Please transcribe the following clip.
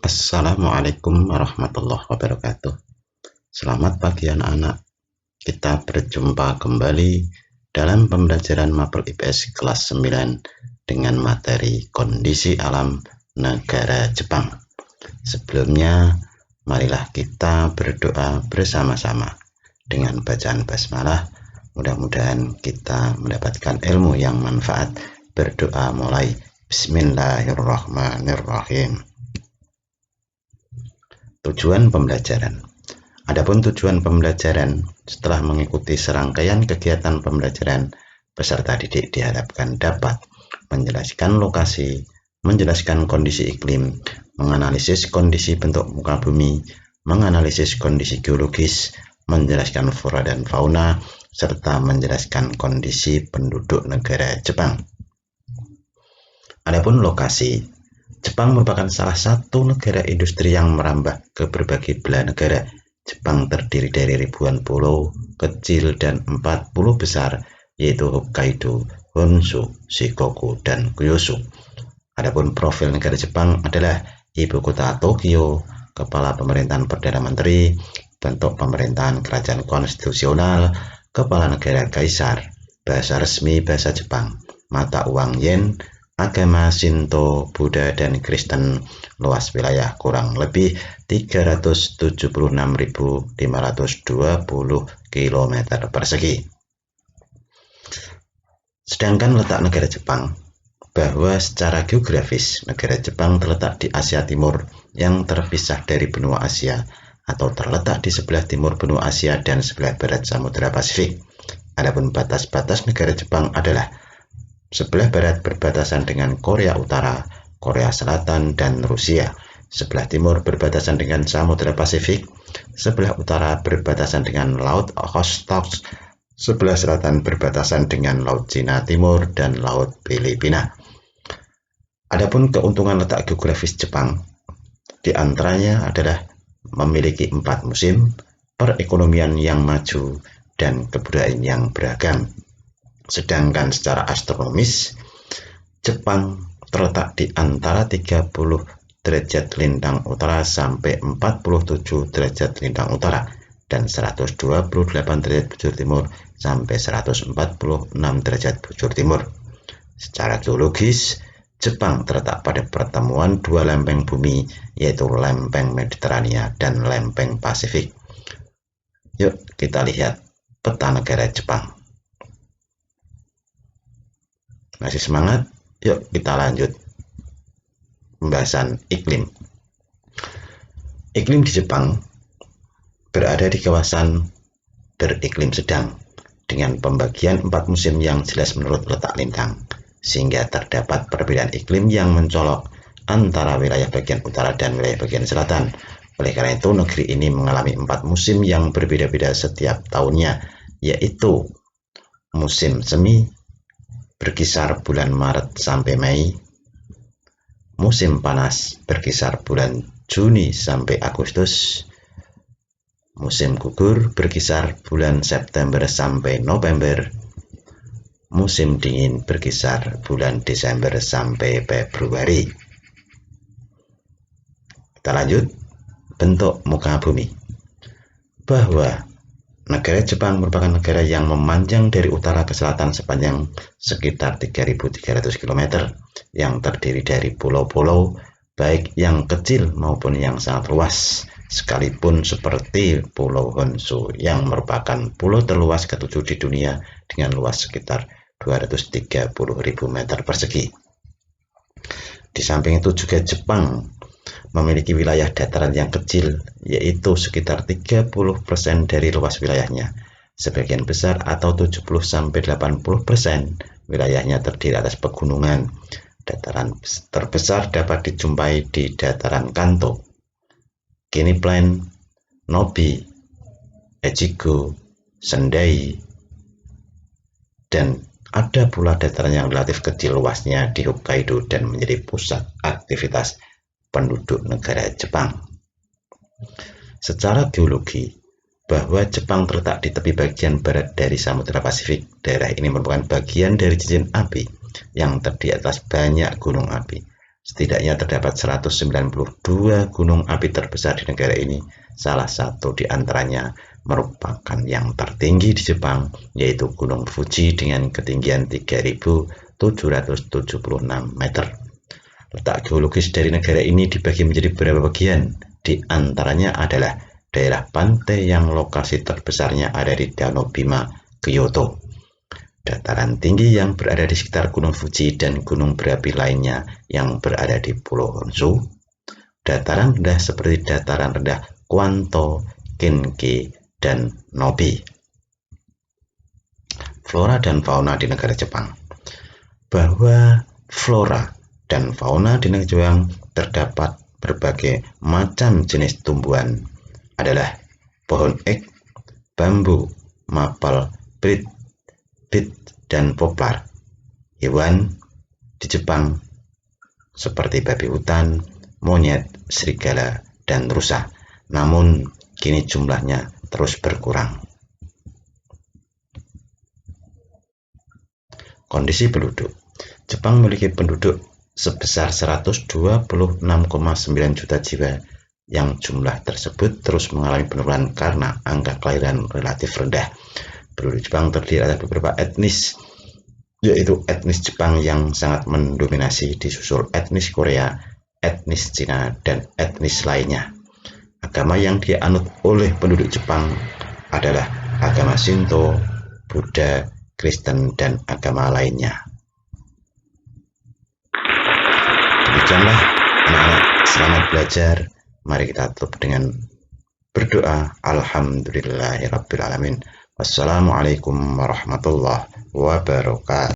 Assalamualaikum warahmatullahi wabarakatuh. Selamat pagi anak-anak. Kita berjumpa kembali dalam pembelajaran Mapel IPS kelas 9 dengan materi kondisi alam negara Jepang. Sebelumnya, marilah kita berdoa bersama-sama dengan bacaan basmalah. Mudah-mudahan kita mendapatkan ilmu yang manfaat. Berdoa mulai. Bismillahirrahmanirrahim. Tujuan pembelajaran. Adapun tujuan pembelajaran, setelah mengikuti serangkaian kegiatan pembelajaran, peserta didik diharapkan dapat menjelaskan lokasi, menjelaskan kondisi iklim, menganalisis kondisi bentuk muka bumi, menganalisis kondisi geologis, menjelaskan flora dan fauna, serta menjelaskan kondisi penduduk negara Jepang. Adapun lokasi, Jepang merupakan salah satu negara industri yang merambah ke berbagai belahan negara. Jepang terdiri dari ribuan pulau kecil dan 40 besar, yaitu Hokkaido, Honshu, Shikoku, dan Kyushu. Adapun profil negara Jepang adalah ibu kota Tokyo, kepala pemerintahan Perdana Menteri, bentuk pemerintahan kerajaan konstitusional, kepala negara kaisar, bahasa resmi bahasa Jepang, mata uang yen, agama Shinto, Buddha, dan Kristen, luas wilayah kurang lebih 376.520 km persegi. Sedangkan letak negara Jepang, bahwa secara geografis negara Jepang terletak di Asia Timur yang terpisah dari benua Asia, atau terletak di sebelah timur benua Asia dan sebelah barat Samudra Pasifik. Adapun batas-batas negara Jepang adalah sebelah barat berbatasan dengan Korea Utara, Korea Selatan, dan Rusia. Sebelah timur berbatasan dengan Samudra Pasifik. Sebelah utara berbatasan dengan Laut Okhotsk. Sebelah selatan berbatasan dengan Laut Cina Timur dan Laut Filipina. Adapun keuntungan letak geografis Jepang, di antaranya adalah memiliki 4 musim, perekonomian yang maju, dan kebudayaan yang beragam. Sedangkan secara astronomis, Jepang terletak di antara 30 derajat lintang utara sampai 47 derajat lintang utara dan 128 derajat bujur timur sampai 146 derajat bujur timur. Secara geologis, Jepang terletak pada pertemuan dua lempeng bumi, yaitu lempeng Mediterania dan lempeng Pasifik. Yuk kita lihat peta negara Jepang. Masih semangat? Yuk kita lanjut pembahasan iklim. Iklim di Jepang berada di kawasan beriklim sedang dengan pembagian 4 musim yang jelas menurut letak lintang, sehingga terdapat perbedaan iklim yang mencolok antara wilayah bagian utara dan wilayah bagian selatan. Oleh karena itu, negeri ini mengalami 4 musim yang berbeda-beda setiap tahunnya, yaitu musim semi berkisar bulan Maret sampai Mei, musim panas berkisar bulan Juni sampai Agustus, musim gugur berkisar bulan September sampai November, musim dingin berkisar bulan Desember sampai Februari. Kita lanjut, bentuk muka bumi. Bahwa negara Jepang merupakan negara yang memanjang dari utara ke selatan sepanjang sekitar 3.300 km, yang terdiri dari pulau-pulau, baik yang kecil maupun yang sangat luas, sekalipun seperti Pulau Honshu yang merupakan pulau terluas ke-7 di dunia dengan luas sekitar 230.000 meter persegi. Di samping itu juga Jepang memiliki wilayah dataran yang kecil, yaitu sekitar 30% dari luas wilayahnya. Sebagian besar atau 70-80% wilayahnya terdiri atas pegunungan. Dataran terbesar dapat dijumpai di dataran Kanto, Kini Plain, Nobi, Echigo, Sendai, dan ada pula dataran yang relatif kecil luasnya di Hokkaido dan menjadi pusat aktivitas penduduk negara Jepang. Secara geologi, bahwa Jepang terletak di tepi bagian barat dari Samudra Pasifik. Daerah ini merupakan bagian dari cincin api yang terdiri atas banyak gunung api. Setidaknya terdapat 192 gunung api terbesar di negara ini. Salah satu di antaranya merupakan yang tertinggi di Jepang, yaitu Gunung Fuji dengan ketinggian 3.776 meter. Letak geologis dari negara ini dibagi menjadi beberapa bagian. Di antaranya adalah daerah pantai yang lokasi terbesarnya ada di Danau Bima, Kyoto. Dataran tinggi yang berada di sekitar Gunung Fuji dan gunung berapi lainnya yang berada di Pulau Honshu. Dataran rendah seperti dataran rendah Kwanto, Kinki, dan Nobi. Flora dan fauna di negara Jepang. Bahwa flora dan fauna di negara Jepang terdapat berbagai macam jenis tumbuhan adalah pohon ek, bambu, maple, beet, dan poplar. Hewan di Jepang seperti babi hutan, monyet, serigala, dan rusa. Namun kini jumlahnya terus berkurang. Kondisi penduduk. Jepang memiliki penduduk sebesar 126,9 juta jiwa, yang jumlah tersebut terus mengalami penurunan karena angka kelahiran relatif rendah. Penduduk Jepang terdiri atas beberapa etnis, yaitu etnis Jepang yang sangat mendominasi, disusul etnis Korea, etnis Cina, dan etnis lainnya. Agama yang dianut oleh penduduk Jepang adalah agama Shinto, Buddha, Kristen, dan agama lainnya. Demikianlah anak-anak, selamat belajar. Mari kita tutup dengan berdoa. Alhamdulillahirabbil alamin. Wassalamualaikum warahmatullahi wabarakatuh.